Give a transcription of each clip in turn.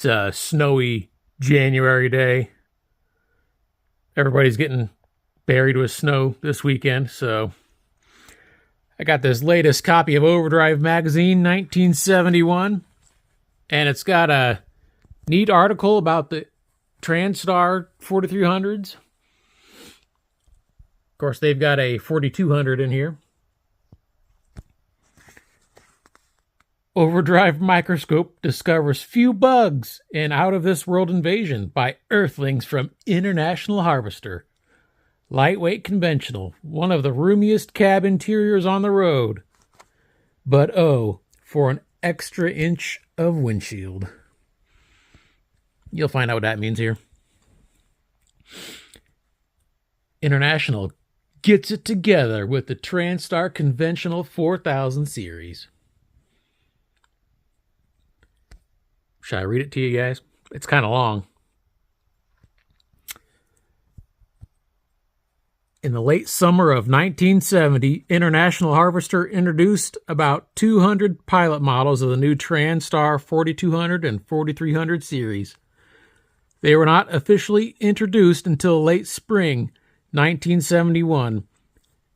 It's a snowy January day. Everybody's getting buried with snow this weekend, so I got this latest copy of Overdrive Magazine, 1971, and it's got a neat article about the Transtar 4300s. Of course, they've got a 4200 in here. Overdrive microscope discovers few bugs in out-of-this-world invasion by Earthlings from International Harvester. Lightweight conventional, one of the roomiest cab interiors on the road. But oh, for an extra inch of windshield. You'll find out what that means here. International gets it together with the Transtar Conventional 4000 series. Should I read it to you guys? It's kind of long. In the late summer of 1970, International Harvester introduced about 200 pilot models of the new Transtar 4200 and 4300 series. They were not officially introduced until late spring 1971,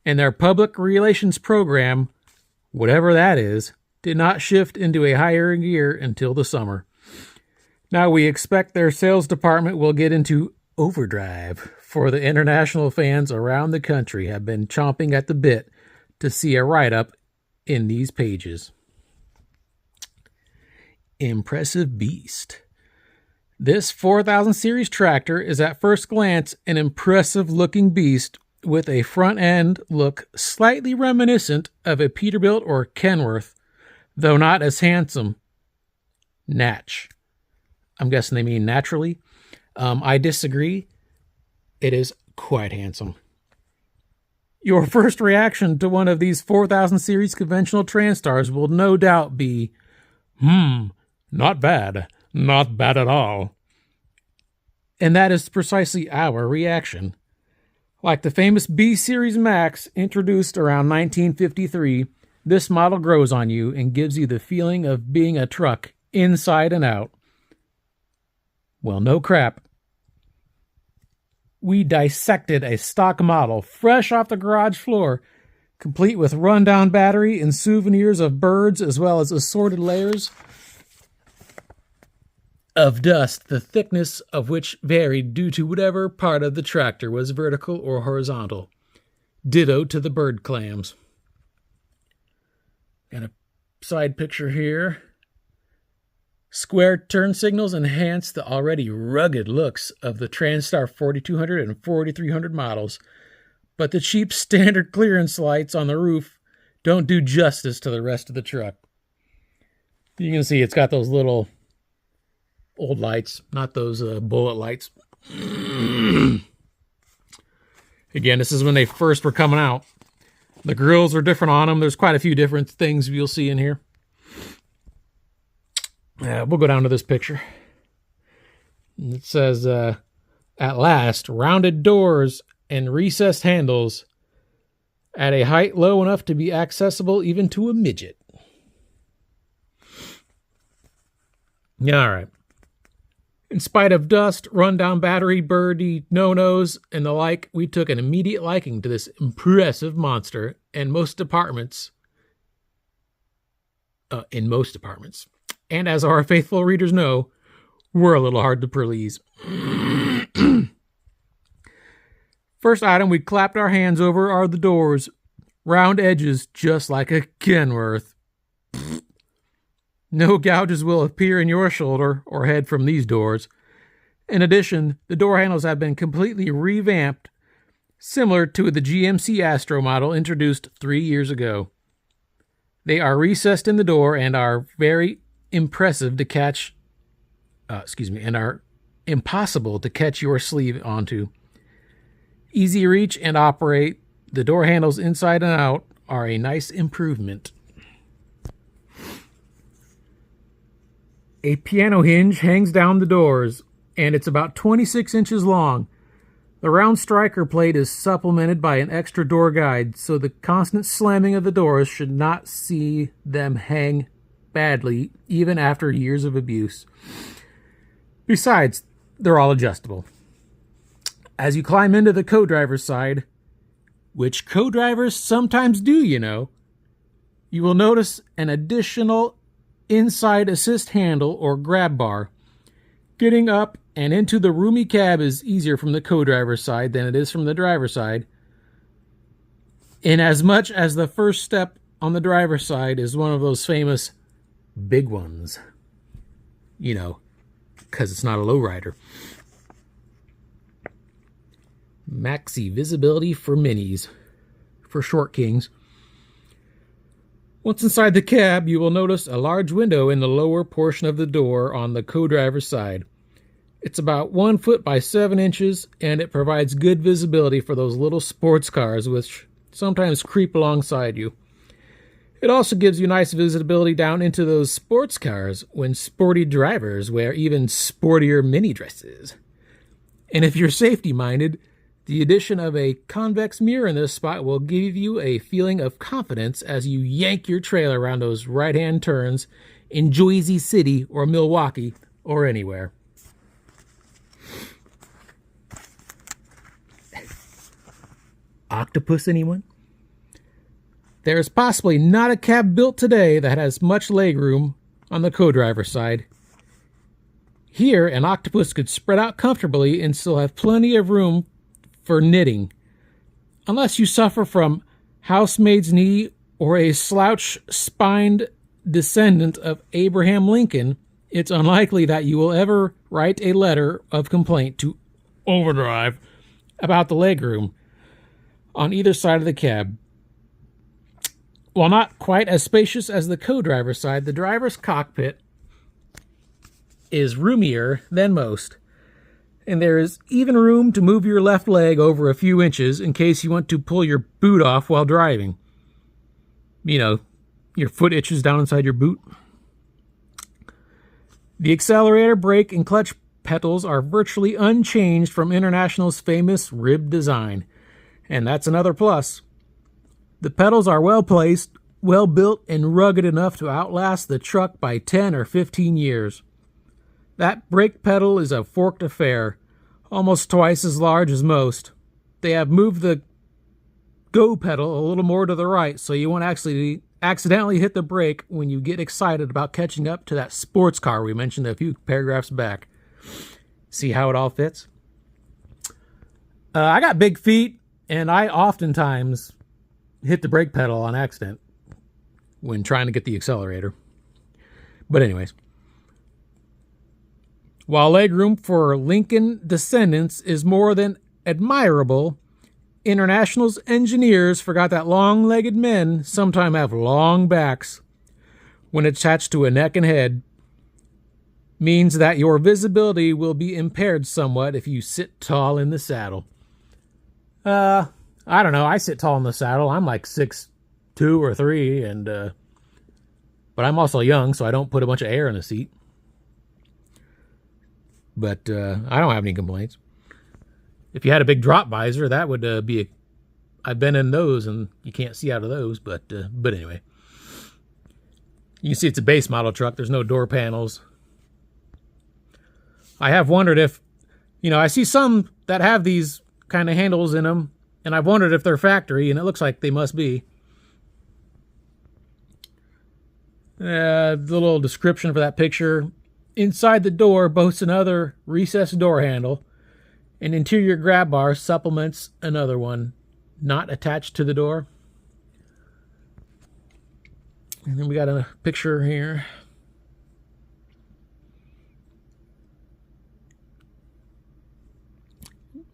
and their public relations program, whatever that is, did not shift into a higher gear until the summer. Now we expect their sales department will get into overdrive, for the international fans around the country have been chomping at the bit to see a write-up in these pages. Impressive beast. This 4000 series tractor is at first glance an impressive-looking beast with a front-end look slightly reminiscent of a Peterbilt or Kenworth, though not as handsome. Natch. I'm guessing they mean naturally. I disagree. It is quite handsome. Your first reaction to one of these 4000 series conventional Transtars will no doubt be, not bad. Not bad at all. And that is precisely our reaction. Like the famous B-Series Max introduced around 1953, this model grows on you and gives you the feeling of being a truck inside and out. Well, no crap. We dissected a stock model fresh off the garage floor, complete with rundown battery and souvenirs of birds as well as assorted layers of dust, the thickness of which varied due to whatever part of the tractor was vertical or horizontal. Ditto to the bird clams. Got a side picture here. Square turn signals enhance the already rugged looks of the Transtar 4200 and 4300 models, but the cheap standard clearance lights on the roof don't do justice to the rest of the truck. You can see it's got those little old lights, not those bullet lights. Again, this is when they first were coming out. The grills are different on them. There's quite a few different things you'll see in here. We'll go down to this picture. It says, at last, rounded doors and recessed handles at a height low enough to be accessible even to a midget. All right. In spite of dust, rundown battery, birdie, no-nos, and the like, we took an immediate liking to this impressive monster in most departments. And as our faithful readers know, we're a little hard to please. First item we clapped our hands over are the doors. Round edges, just like a Kenworth. No gouges will appear in your shoulder or head from these doors. In addition, the door handles have been completely revamped, similar to the GMC Astro model introduced 3 years ago. They are recessed in the door and are very impressive to catch, and are impossible to catch your sleeve onto. Easy reach and operate, the door handles inside and out are a nice improvement. A piano hinge hangs down the doors, and it's about 26 inches long. The round striker plate is supplemented by an extra door guide, so the constant slamming of the doors should not see them hang badly, even after years of abuse. Besides, they're all adjustable. As you climb into the co-driver's side, which co-drivers sometimes do, you will notice an additional inside assist handle or grab bar. Getting up and into the roomy cab is easier from the co-driver's side than it is from the driver's side, in as much as the first step on the driver's side is one of those famous big ones. Because it's not a lowrider. Maxi visibility for minis, for short kings. Once inside the cab, you will notice a large window in the lower portion of the door on the co-driver's side. It's about 1 foot by 7 inches, and it provides good visibility for those little sports cars which sometimes creep alongside you. It also gives you nice visibility down into those sports cars when sporty drivers wear even sportier mini dresses. And if you're safety-minded, the addition of a convex mirror in this spot will give you a feeling of confidence as you yank your trailer around those right-hand turns in Jersey City or Milwaukee or anywhere. Octopus, anyone? There is possibly not a cab built today that has much legroom on the co-driver's side. Here, an octopus could spread out comfortably and still have plenty of room for knitting. Unless you suffer from housemaid's knee or a slouch-spined descendant of Abraham Lincoln, it's unlikely that you will ever write a letter of complaint to Overdrive about the legroom on either side of the cab. While not quite as spacious as the co-driver's side, the driver's cockpit is roomier than most. And there is even room to move your left leg over a few inches in case you want to pull your boot off while driving. Your foot itches down inside your boot. The accelerator, brake, and clutch pedals are virtually unchanged from International's famous rib design. And that's another plus. The pedals are well placed, well built, and rugged enough to outlast the truck by 10 or 15 years. That brake pedal is a forked affair, almost twice as large as most. They have moved the go pedal a little more to the right so you won't actually accidentally hit the brake when you get excited about catching up to that sports car we mentioned a few paragraphs back. See how it all fits? I got big feet, and I oftentimes hit the brake pedal on accident when trying to get the accelerator. But anyways, while legroom for Lincoln descendants is more than admirable, International's engineers forgot that long-legged men sometimes have long backs. When attached to a neck and head, means that your visibility will be impaired somewhat if you sit tall in the saddle. I don't know. I sit tall in the saddle. I'm like 6'2" or 3", but I'm also young, so I don't put a bunch of air in the seat. But I don't have any complaints. If you had a big drop visor, that would be I've been in those, and you can't see out of those, but anyway. You can see it's a base model truck. There's no door panels. I have wondered if, I see some that have these kind of handles in them, and I've wondered if they're factory, and it looks like they must be. The little description for that picture. Inside the door boasts another recessed door handle. An interior grab bar supplements another one, not attached to the door. And then we got a picture here.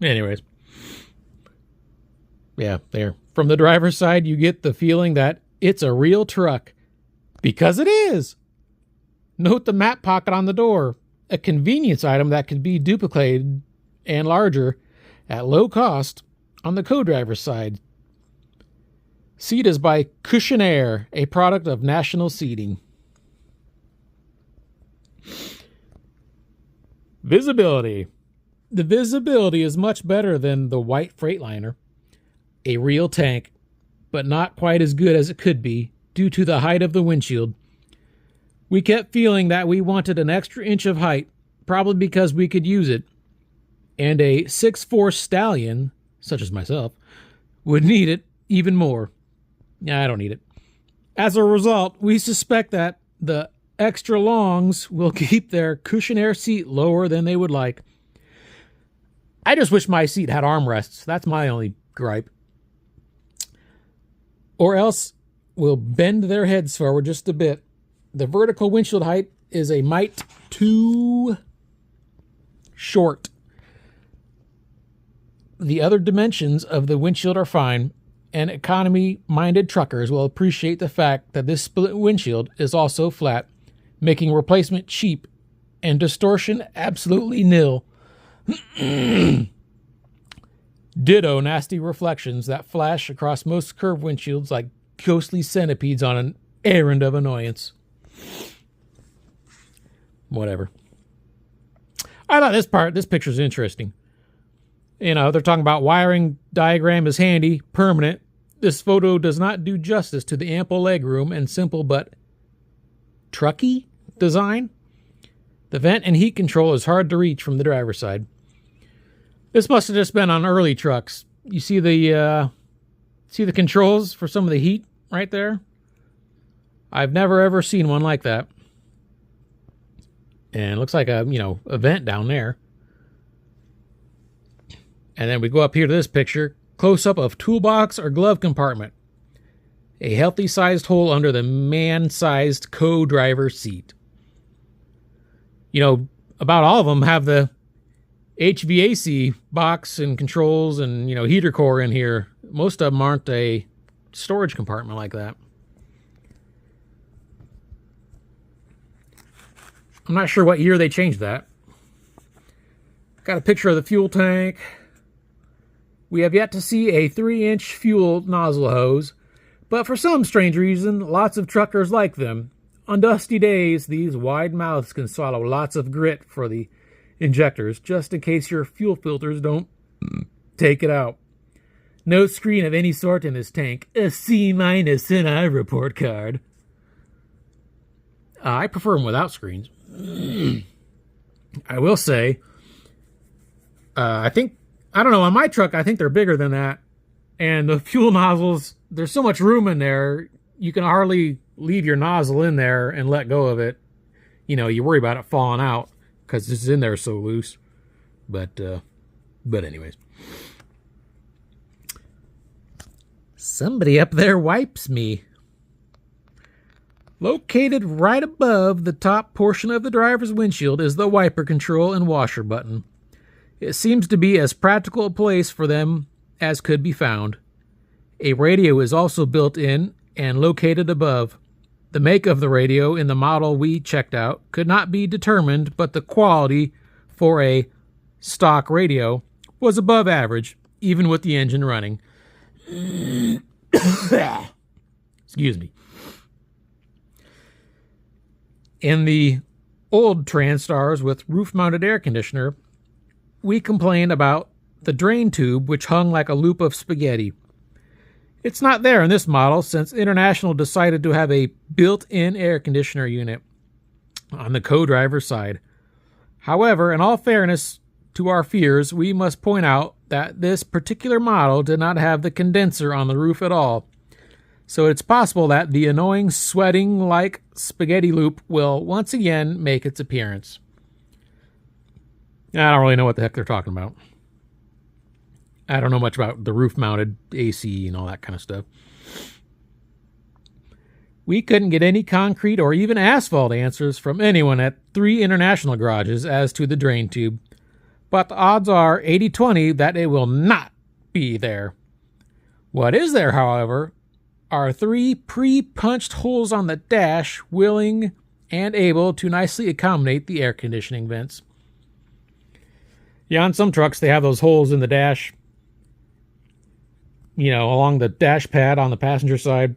Anyways. Yeah, there. From the driver's side, you get the feeling that it's a real truck. Because it is. Note the map pocket on the door, a convenience item that can be duplicated and larger at low cost on the co-driver's side. Seat is by Cushionaire, a product of National Seating. Visibility. The visibility is much better than the white Freightliner, a real tank, but not quite as good as it could be due to the height of the windshield. We kept feeling that we wanted an extra inch of height, probably because we could use it, and a 6'4" stallion, such as myself, would need it even more. I don't need it. As a result, we suspect that the extra longs will keep their cushion air seat lower than they would like. I just wish my seat had armrests. That's my only gripe. Or else we'll bend their heads forward just a bit. The vertical windshield height is a mite too short. The other dimensions of the windshield are fine, and economy-minded truckers will appreciate the fact that this split windshield is also flat, making replacement cheap and distortion absolutely nil. Ditto nasty reflections that flash across most curved windshields like ghostly centipedes on an errand of annoyance. Whatever. I thought this picture's interesting. They're talking about wiring diagram is handy, permanent. This photo does not do justice to the ample legroom and simple but trucky design. The vent and heat control is hard to reach from the driver's side. This must have just been on early trucks. You see the controls for some of the heat right there? I've never ever seen one like that. And it looks like a vent down there. And then we go up here to this picture, close-up of toolbox or glove compartment. A healthy-sized hole under the man-sized co-driver seat. About all of them have the HVAC box and controls and, heater core in here. Most of them aren't a storage compartment like that. I'm not sure what year they changed that. Got a picture of the fuel tank. We have yet to see a 3-inch fuel nozzle hose, but for some strange reason, lots of truckers like them. On dusty days, these wide mouths can swallow lots of grit for the injectors, just in case your fuel filters don't take it out. No screen of any sort in this tank. A C- in our report card. I prefer them without screens. I will say, on my truck, I think they're bigger than that. And the fuel nozzles, there's so much room in there, you can hardly leave your nozzle in there and let go of it. You worry about it falling out because it's in there so loose. But anyways. Somebody up there wipes me. Located right above the top portion of the driver's windshield is the wiper control and washer button. It seems to be as practical a place for them as could be found. A radio is also built in and located above. The make of the radio in the model we checked out could not be determined, but the quality for a stock radio was above average, even with the engine running. Excuse me. In the old Transtars with roof-mounted air conditioner, we complained about the drain tube, which hung like a loop of spaghetti. It's not there in this model, since International decided to have a built-in air conditioner unit on the co-driver's side. However, in all fairness to our fears, we must point out that this particular model did not have the condenser on the roof at all. So it's possible that the annoying sweating like spaghetti loop will once again make its appearance. I don't really know what the heck they're talking about. I don't know much about the roof-mounted AC and all that kind of stuff. We couldn't get any concrete or even asphalt answers from anyone at 3 International garages as to the drain tube. But the odds are 80-20 that it will not be there. What is there, however, are 3 pre-punched holes on the dash willing and able to nicely accommodate the air conditioning vents. Yeah, on some trucks they have those holes in the dash, along the dash pad on the passenger side.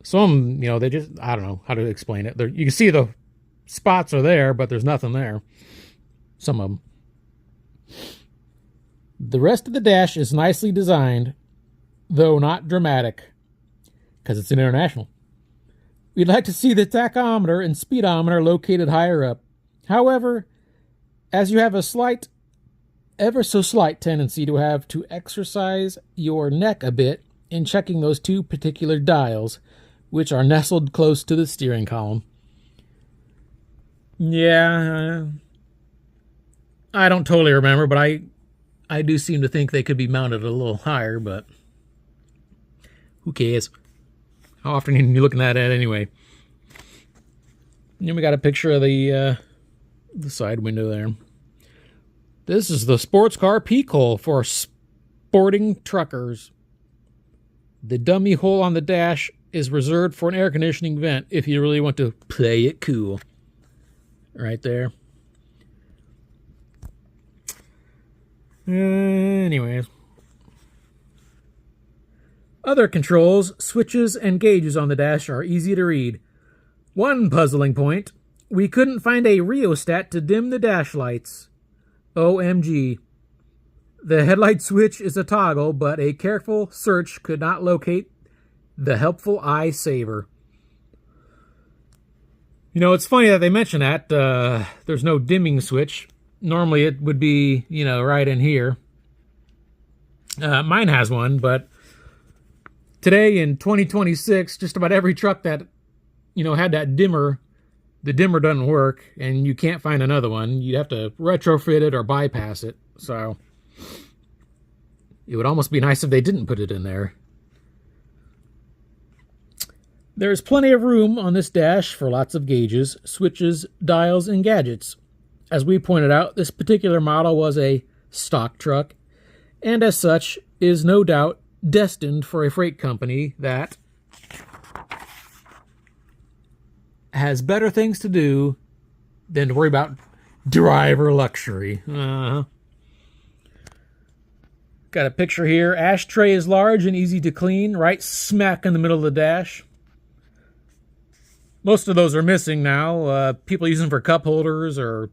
Some, they just, I don't know how to explain it. You can see the spots are there, but there's nothing there. Some of them. The rest of the dash is nicely designed, though not dramatic, because it's an International. We'd like to see the tachometer and speedometer located higher up. However, as you have a ever so slight tendency to have to exercise your neck a bit in checking those two particular dials, which are nestled close to the steering column. Yeah, I don't totally remember, but I do seem to think they could be mounted a little higher, but who cares? How often are you looking at it anyway? And then we got a picture of the side window there. This is the sports car peak hole for sporting truckers. The dummy hole on the dash is reserved for an air conditioning vent if you really want to play it cool. Right there. Anyways. Other controls, switches, and gauges on the dash are easy to read. One puzzling point, we couldn't find a rheostat to dim the dash lights. OMG. The headlight switch is a toggle, but a careful search could not locate the helpful eye saver. You know, it's funny that they mention that. There's no dimming switch. Normally it would be, right in here. Mine has one, but today in 2026, just about every truck that, had that dimmer, the dimmer doesn't work, and you can't find another one. You'd have to retrofit it or bypass it. So it would almost be nice if they didn't put it in there. There's plenty of room on this dash for lots of gauges, switches, dials, and gadgets. As we pointed out, this particular model was a stock truck, and as such is no doubt destined for a freight company that has better things to do than to worry about driver luxury. Got a picture here. Ashtray is large and easy to clean, right smack in the middle of the dash. Most of those are missing now. People use them for cup holders, or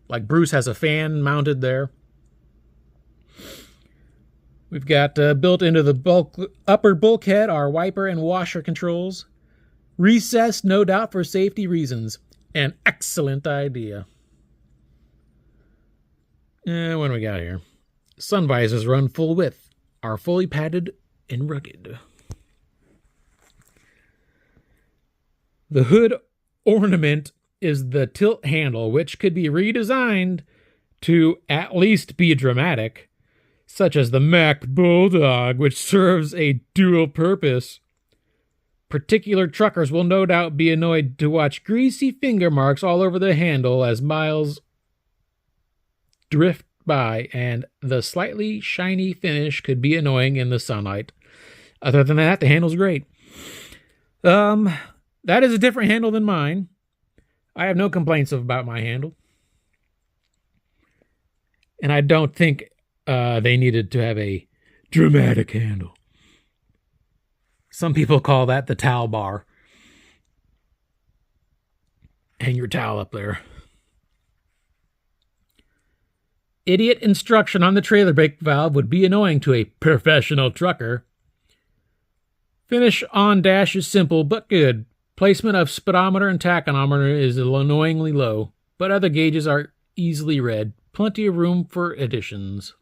like Bruce has a fan mounted there. We've got built into the upper bulkhead are wiper and washer controls. Recessed, no doubt, for safety reasons. An excellent idea. What do we got here? Sun visors run full width, are fully padded and rugged. The hood ornament is the tilt handle, which could be redesigned to at least be dramatic, such as the Mack Bulldog, which serves a dual purpose. Particular truckers will no doubt be annoyed to watch greasy finger marks all over the handle as miles drift by, and the slightly shiny finish could be annoying in the sunlight. Other than that, the handle's great. That is a different handle than mine. I have no complaints about my handle. And I don't think they needed to have a dramatic handle. Some people call that the towel bar. Hang your towel up there. Idiot instruction on the trailer brake valve would be annoying to a professional trucker. Finish on dash is simple but good. Placement of speedometer and tachometer is annoyingly low, but other gauges are easily read. Plenty of room for additions.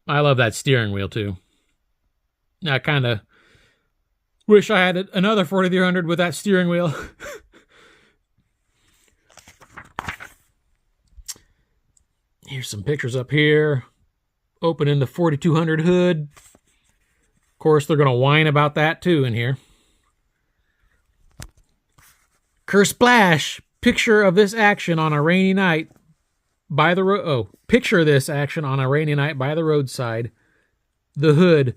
I love that steering wheel too. I kind of wish I had another 4300 with that steering wheel. Here's some pictures up here. Opening the 4200 hood. Of course, they're going to whine about that too in here. Kersplash! Picture of this action on a rainy night by the road. Oh, picture this action on a rainy night by the roadside. The hood,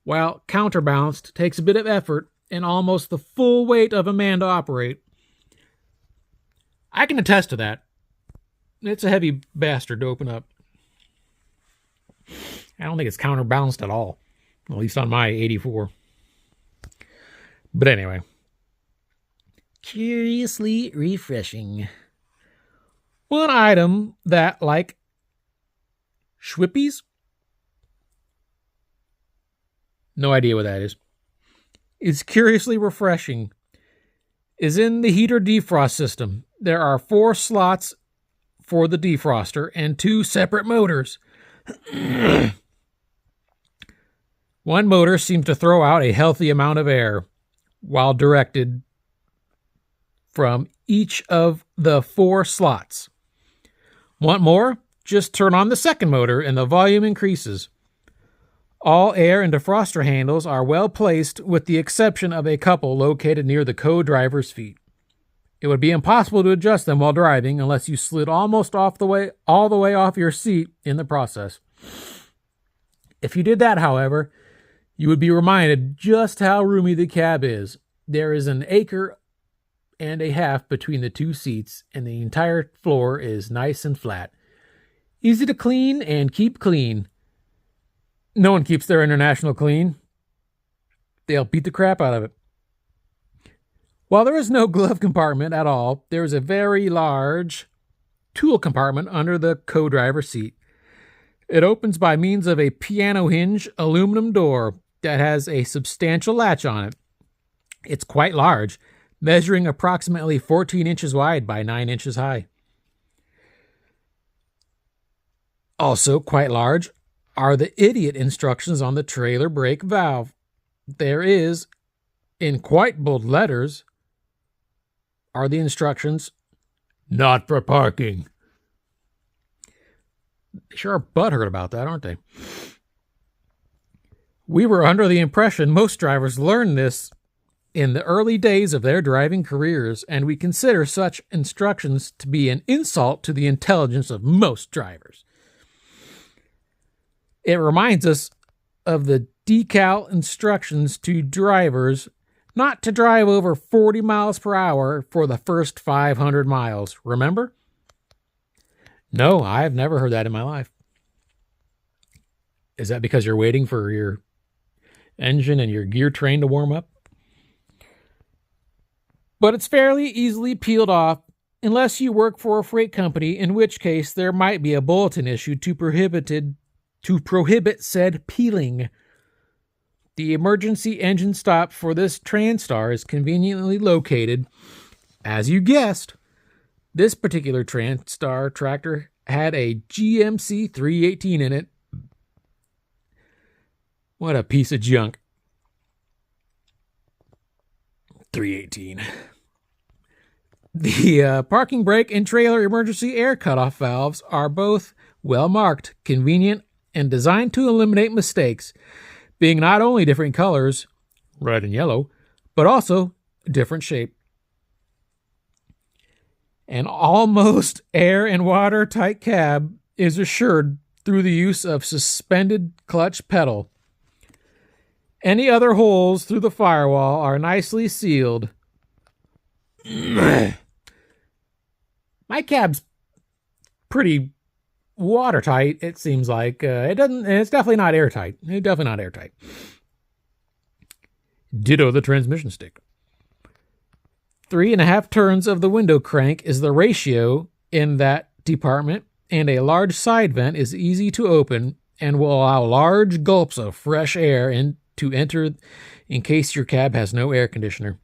while counterbalanced, takes a bit of effort and almost the full weight of a man to operate. I can attest to that. It's a heavy bastard to open up. I don't think it's counterbalanced at all. At least on my 84. But anyway. Curiously refreshing. One item that, like Schwippies? No idea what that is curiously refreshing is in the heater defrost system. There are 4 slots for the defroster and 2 separate motors. One motor seems to throw out a healthy amount of air while directed from each of the 4 slots. Want more? Just turn on the second motor and the volume increases. All air and defroster handles are well placed with the exception of a couple located near the co-driver's feet. It would be impossible to adjust them while driving unless you slid almost all the way off your seat in the process. If you did that, however, you would be reminded just how roomy the cab is. There is an acre and a half between the 2 seats, and the entire floor is nice and flat. Easy to clean and keep clean. No one keeps their International clean. They'll beat the crap out of it. While there is no glove compartment at all, there is a very large tool compartment under the co-driver seat. It opens by means of a piano hinge aluminum door that has a substantial latch on it. It's quite large, measuring approximately 14 inches wide by 9 inches high. Also quite large are the idiot instructions on the trailer brake valve. There is, in quite bold letters, are the instructions, "Not for parking." They sure are butthurt about that, aren't they? We were under the impression most drivers learned this in the early days of their driving careers, and we consider such instructions to be an insult to the intelligence of most drivers. It reminds us of the decal instructions to drivers not to drive over 40 miles per hour for the first 500 miles. Remember? No, I've never heard that in my life. Is that because you're waiting for your engine and your gear train to warm up? But it's fairly easily peeled off unless you work for a freight company, in which case there might be a bulletin issued to prohibit said peeling. The emergency engine stop for this Transtar is conveniently located. As you guessed, this particular Transtar tractor had a GMC 318 in it. What a piece of junk. 318. The parking brake and trailer emergency air cutoff valves are both well marked, convenient, and designed to eliminate mistakes, being not only different colors, red and yellow, but also different shape. An almost air and water tight cab is assured through the use of suspended clutch pedal. Any other holes through the firewall are nicely sealed. My cab's pretty watertight, it seems like. It's definitely not airtight. Ditto the transmission stick. 3.5 turns of the window crank is the ratio in that department, and a large side vent is easy to open and will allow large gulps of fresh air to enter in case your cab has no air conditioner.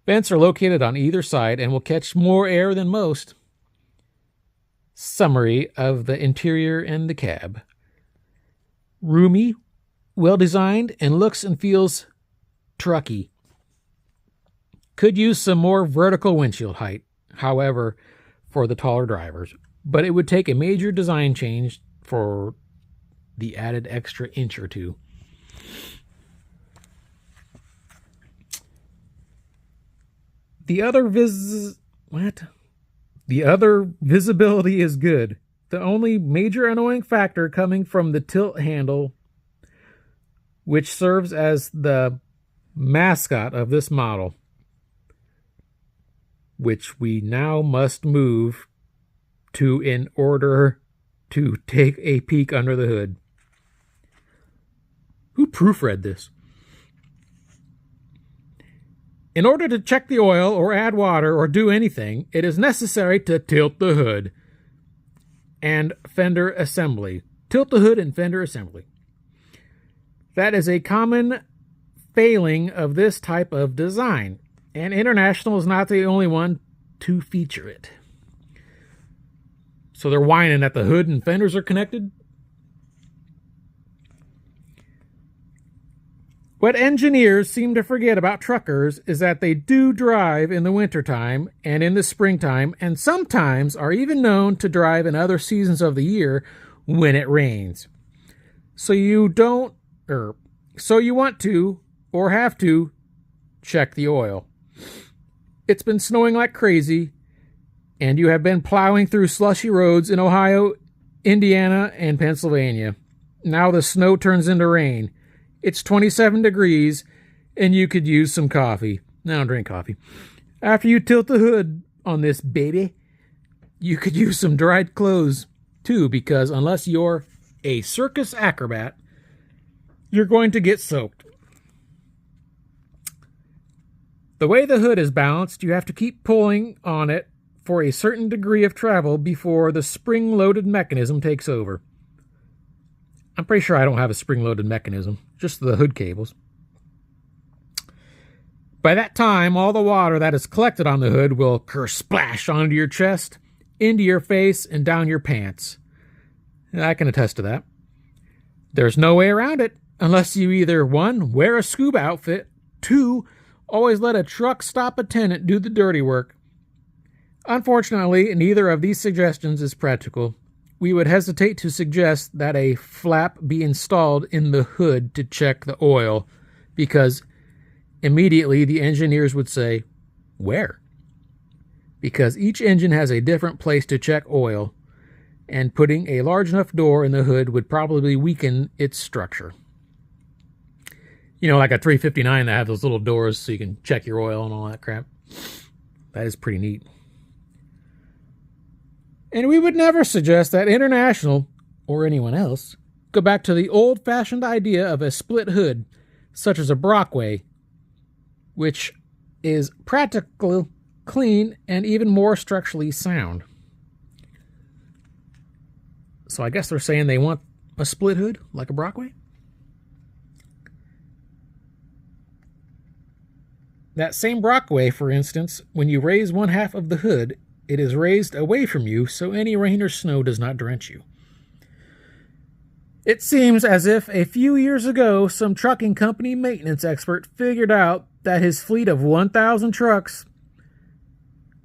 Vents are located on either side and will catch more air than most. Summary of the interior and the cab. Roomy, well-designed, and looks and feels trucky. Could use some more vertical windshield height, however, for the taller drivers, but it would take a major design change for the added extra inch or two. The other visibility is good. The only major annoying factor coming from the tilt handle, which serves as the mascot of this model, which we now must move to in order to take a peek under the hood. Who proofread this? In order to check the oil or add water or do anything, it is necessary to tilt the hood and fender assembly. Tilt the hood and fender assembly. That is a common failing of this type of design, And International is not the only one to feature it. So they're whining that the hood and fenders are connected. What engineers seem to forget about truckers is that they do drive in the wintertime and in the springtime, and sometimes are even known to drive in other seasons of the year when it rains. So you want to, or have to, check the oil. It's been snowing like crazy, and you have been plowing through slushy roads in Ohio, Indiana, and Pennsylvania. Now the snow turns into rain. It's 27 degrees, and you could use some coffee. I don't drink coffee. After you tilt the hood on this baby, you could use some dried clothes, too, because unless you're a circus acrobat, you're going to get soaked. The way the hood is balanced, you have to keep pulling on it for a certain degree of travel before the spring-loaded mechanism takes over. I'm pretty sure I don't have a spring-loaded mechanism, just the hood cables. By that time, all the water that is collected on the hood will kersplash onto your chest, into your face, and down your pants. I can attest to that. There's no way around it, unless you either 1, wear a scuba outfit, 2, always let a truck stop attendant do the dirty work. Unfortunately, neither of these suggestions is practical. We would hesitate to suggest that a flap be installed in the hood to check the oil, because immediately the engineers would say, where? Because each engine has a different place to check oil, and putting a large enough door in the hood would probably weaken its structure. You know, like a 359 that have those little doors so you can check your oil and all that crap. That is pretty neat. And we would never suggest that International, or anyone else, go back to the old-fashioned idea of a split hood, such as a Brockway, which is practically clean and even more structurally sound. So I guess they're saying they want a split hood, like a Brockway? That same Brockway, for instance, when you raise one half of the hood, it is raised away from you so any rain or snow does not drench you. It seems as if a few years ago some trucking company maintenance expert figured out that his fleet of 1,000 trucks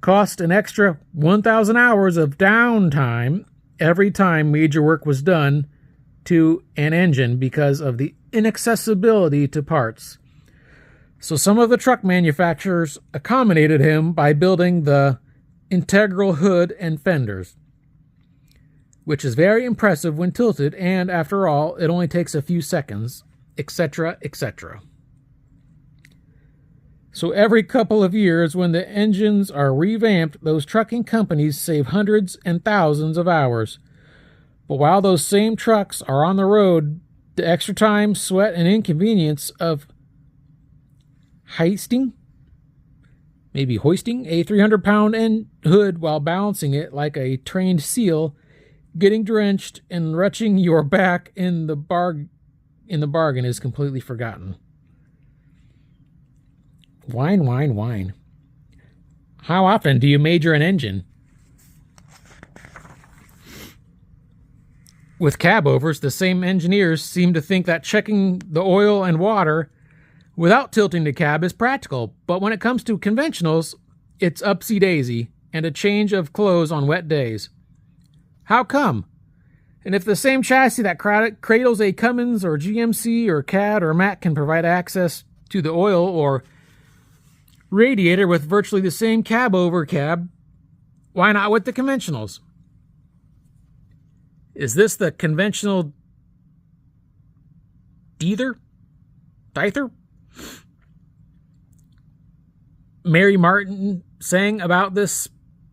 cost an extra 1,000 hours of downtime every time major work was done to an engine because of the inaccessibility to parts. So some of the truck manufacturers accommodated him by building the integral hood and fenders, which is very impressive when tilted, and after all, it only takes a few seconds, etc., etc. So every couple of years, when the engines are revamped, those trucking companies save hundreds and thousands of hours. But while those same trucks are on the road, the extra time, sweat, and inconvenience of hoisting a 300-pound hood while balancing it like a trained seal, getting drenched, and retching your back in the bargain is completely forgotten. Whine, whine, whine. How often do you major an engine? With cab overs, the same engineers seem to think that checking the oil and water without tilting the cab is practical, but when it comes to conventionals, it's upsy-daisy and a change of clothes on wet days. How come? And if the same chassis that cradles a Cummins or GMC or CAD or Mack can provide access to the oil or radiator with virtually the same cab over cab, why not with the conventionals? Is this the conventional Dither? Mary Martin sang about this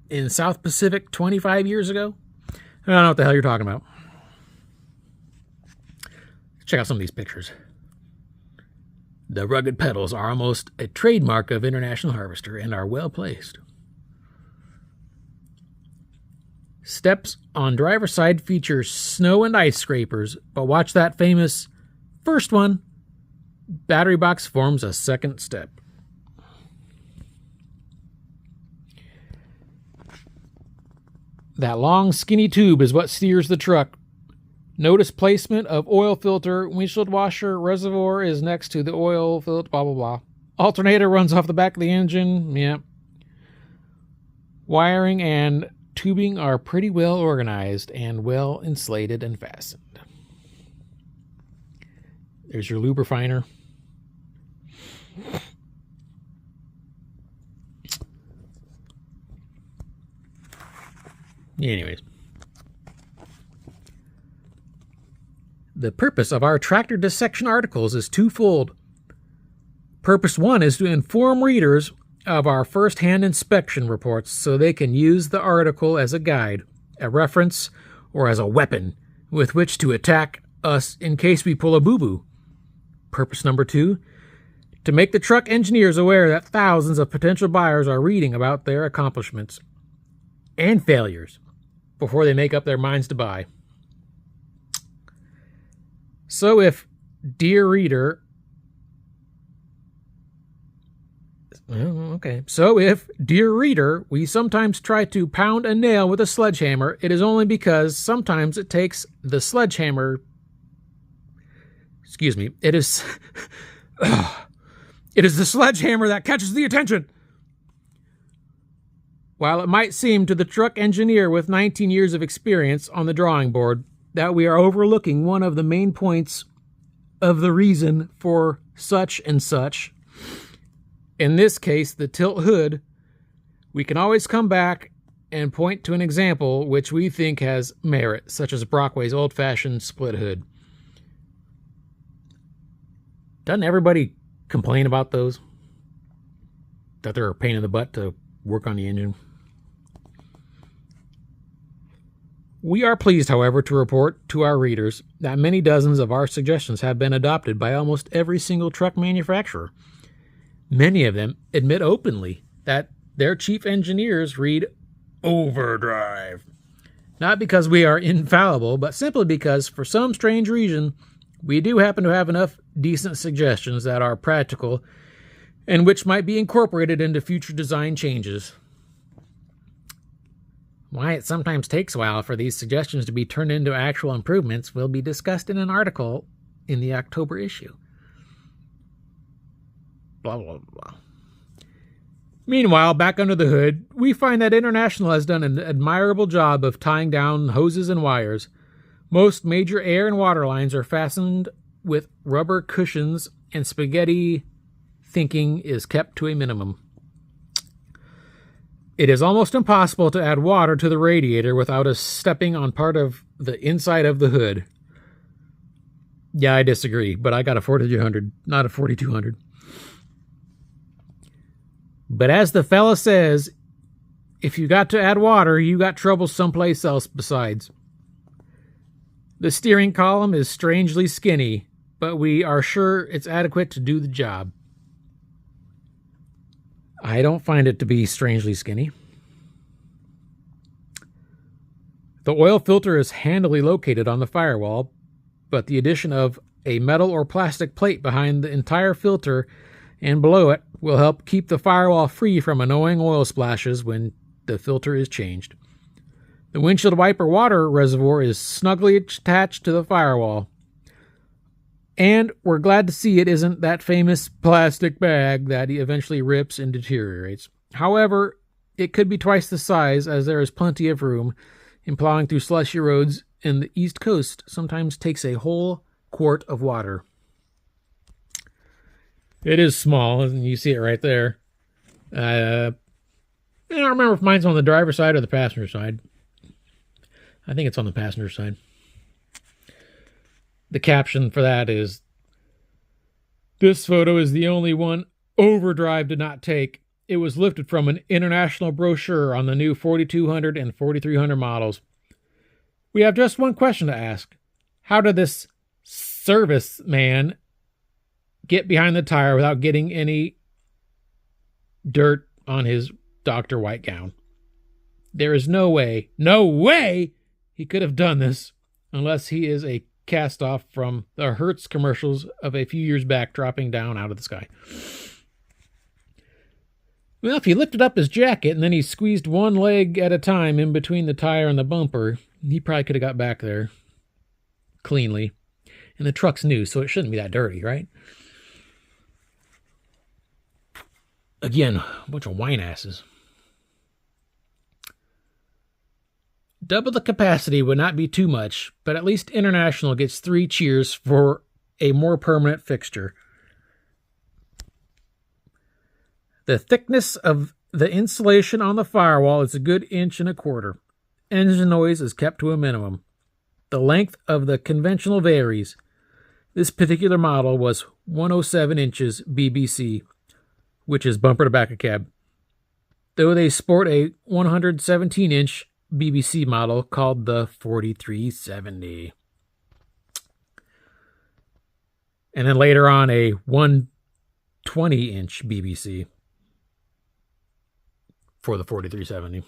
in South Pacific 25 years ago. I don't know what the hell you're talking about. Check out some of these pictures. The rugged pedals are almost a trademark of International Harvester and are well placed. Steps on driver's side feature snow and ice scrapers, but watch that famous first one. Battery box forms a second step. That long, skinny tube is what steers the truck. Notice placement of oil filter, windshield washer, reservoir is next to the oil filter, blah, blah, blah. Alternator runs off the back of the engine, yeah. Wiring and tubing are pretty well organized and well insulated and fastened. There's your lube refiner. Anyways. The purpose of our tractor dissection articles is twofold. Purpose one is to inform readers of our first-hand inspection reports so they can use the article as a guide, a reference, or as a weapon with which to attack us in case we pull a boo-boo. Purpose number two, to make the truck engineers aware that thousands of potential buyers are reading about their accomplishments and failures before they make up their minds to buy. So if, dear reader, we sometimes try to pound a nail with a sledgehammer, it is only because sometimes it takes the sledgehammer. It is the sledgehammer that catches the attention. While it might seem to the truck engineer with 19 years of experience on the drawing board that we are overlooking one of the main points of the reason for such and such, in this case, the tilt hood, we can always come back and point to an example which we think has merit, such as Brockway's old-fashioned split hood. Doesn't everybody complain about those? That they're a pain in the butt to work on the engine? We are pleased, however, to report to our readers that many dozens of our suggestions have been adopted by almost every single truck manufacturer. Many of them admit openly that their chief engineers read Overdrive. Not because we are infallible, but simply because, for some strange reason, we do happen to have enough decent suggestions that are practical and which might be incorporated into future design changes. Why it sometimes takes a while for these suggestions to be turned into actual improvements will be discussed in an article in the October issue. Blah, blah, blah. Meanwhile, back under the hood, we find that International has done an admirable job of tying down hoses and wires. Most major air and water lines are fastened with rubber cushions, and spaghetti thinking is kept to a minimum. It is almost impossible to add water to the radiator without us stepping on part of the inside of the hood. Yeah, I disagree, but I got a 4200, not a 4200. But as the fella says, if you got to add water, you got trouble someplace else besides. The steering column is strangely skinny, but we are sure it's adequate to do the job. I don't find it to be strangely skinny. The oil filter is handily located on the firewall, but the addition of a metal or plastic plate behind the entire filter and below it will help keep the firewall free from annoying oil splashes when the filter is changed. The windshield wiper water reservoir is snugly attached to the firewall. And we're glad to see it isn't that famous plastic bag that eventually rips and deteriorates. However, it could be twice the size, as there is plenty of room, and plowing through slushy roads in the East Coast sometimes takes a whole quart of water. It is small, and you see it right there. I don't remember if mine's on the driver's side or the passenger side. I think it's on the passenger side. The caption for that is, "This photo is the only one Overdrive did not take. It was lifted from an international brochure on the new 4200 and 4300 models. We have just one question to ask. How did this service man get behind the tire without getting any dirt on his Dr. White gown? There is no way he could have done this unless he is a cast off from the Hertz commercials of a few years back dropping down out of the sky." Well, if he lifted up his jacket and then he squeezed one leg at a time in between the tire and the bumper, he probably could have got back there cleanly. And the truck's new, so it shouldn't be that dirty, right? Again, a bunch of wine asses. Double the capacity would not be too much, but at least International gets 3 cheers for a more permanent fixture. The thickness of the insulation on the firewall is a good 1.25 inches. Engine noise is kept to a minimum. The length of the conventional varies. This particular model was 107 inches BBC, which is bumper to back of cab, though they sport a 117-inch BBC model called the 4370. And then later on a 120-inch BBC for the 4370.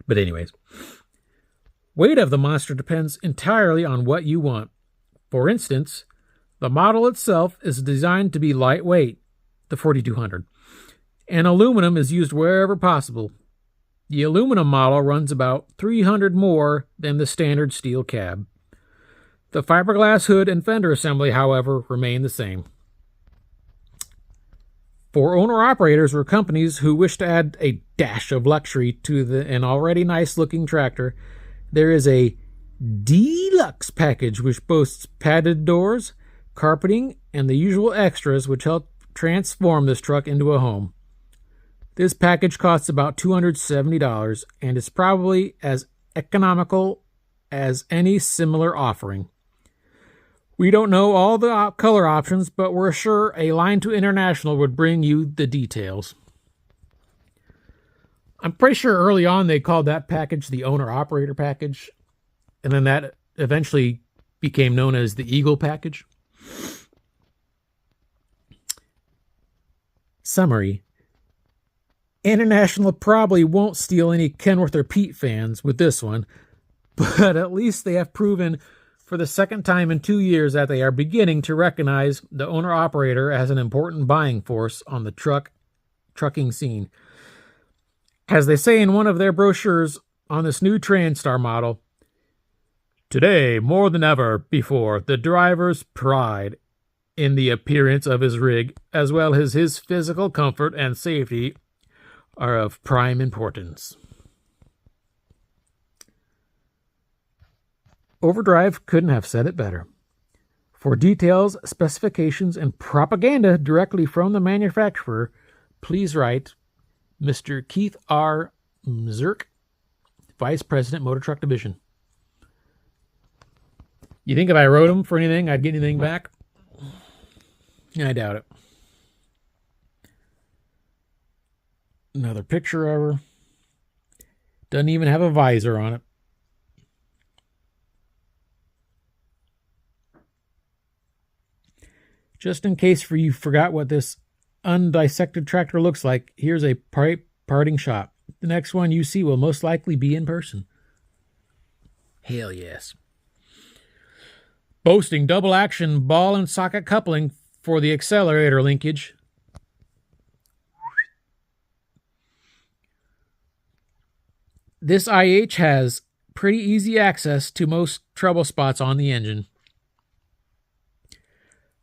But anyways, weight of the monster depends entirely on what you want. For instance, the model itself is designed to be lightweight, the 4200, and aluminum is used wherever possible. The aluminum model runs about 300 more than the standard steel cab. The fiberglass hood and fender assembly, however, remain the same. For owner-operators or companies who wish to add a dash of luxury to an already nice-looking tractor, there is a deluxe package which boasts padded doors, carpeting, and the usual extras which help transform this truck into a home. This package costs about $270 and is probably as economical as any similar offering. We don't know all the color options, but we're sure a line to International would bring you the details. I'm pretty sure early on they called that package the owner-operator package, and then that eventually became known as the Eagle package. Summary. International probably won't steal any Kenworth or Pete fans with this one, but at least they have proven for the second time in 2 years that they are beginning to recognize the owner-operator as an important buying force on the trucking scene. As they say in one of their brochures on this new Transtar model, today, more than ever before, the driver's pride in the appearance of his rig, as well as his physical comfort and safety, are of prime importance. Overdrive couldn't have said it better. For details, specifications, and propaganda directly from the manufacturer, please write Mr. Keith R. Mzirk, Vice President, Motor Truck Division. You think if I wrote him for anything, I'd get anything back? I doubt it. Another picture of her. Doesn't even have a visor on it. Just in case you forgot what this undissected tractor looks like, here's a parting shot. The next one you see will most likely be in person. Hell yes. Boasting double action ball and socket coupling for the accelerator linkage. This IH has pretty easy access to most trouble spots on the engine.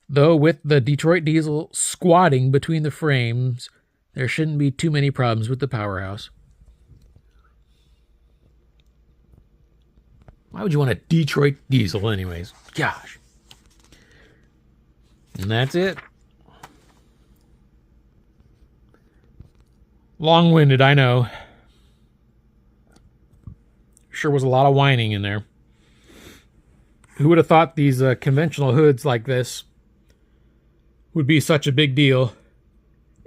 Though with the Detroit diesel squatting between the frames, there shouldn't be too many problems with the powerhouse. Why would you want a Detroit diesel anyways? Gosh. And that's it. Long-winded, I know. Sure was a lot of whining in there. Who would have thought these conventional hoods like this would be such a big deal?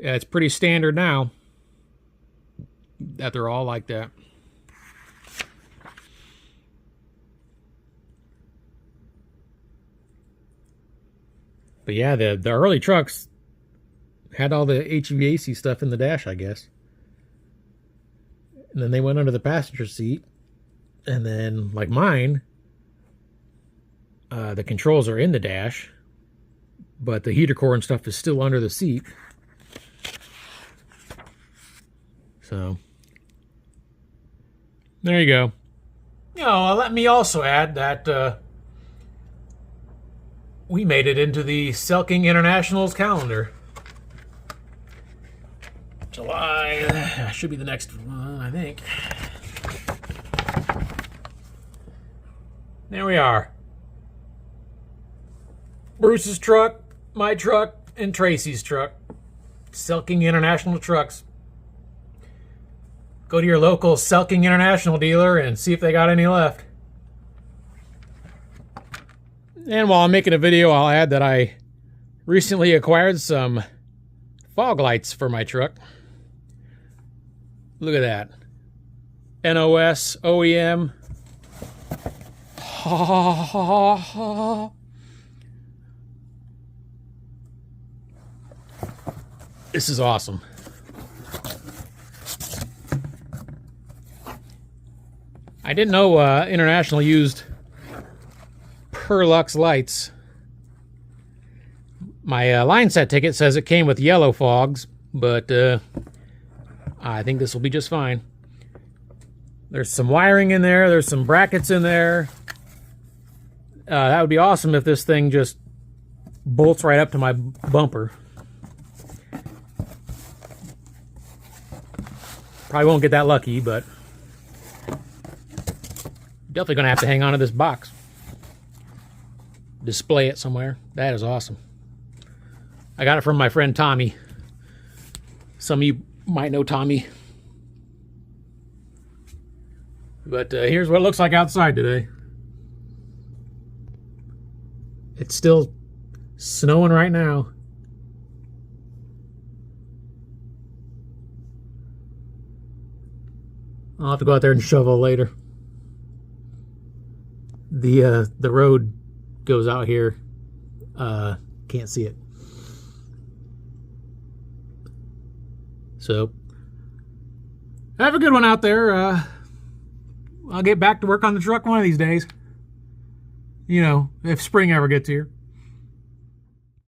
Yeah, it's pretty standard now that they're all like that. But yeah, the early trucks had all the HVAC stuff in the dash, I guess. And then they went under the passenger seat. And then, like mine, the controls are in the dash, but the heater core and stuff is still under the seat. So, there you go. You know, let me also add that we made it into the Selking International's calendar. July should be the next one, I think. There we are. Bruce's truck, my truck, and Tracy's truck. Selking International Trucks. Go to your local Selking International dealer and see if they got any left. And while I'm making a video, I'll add that I recently acquired some fog lights for my truck. Look at that. NOS OEM. This is awesome. I didn't know International used Perlux lights. My line set ticket says it came with yellow fogs, but I think this will be just fine. There's some wiring in there. There's some brackets in there. That would be awesome if this thing just bolts right up to my bumper. Probably won't get that lucky, but definitely going to have to hang on to this box. Display it somewhere. That is awesome. I got it from my friend Tommy. Some of you might know Tommy. But here's what it looks like outside today. It's still snowing right now. I'll have to go out there and shovel later. The road goes out here. Can't see it. So, have a good one out there. I'll get back to work on the truck one of these days. You know, if spring ever gets here.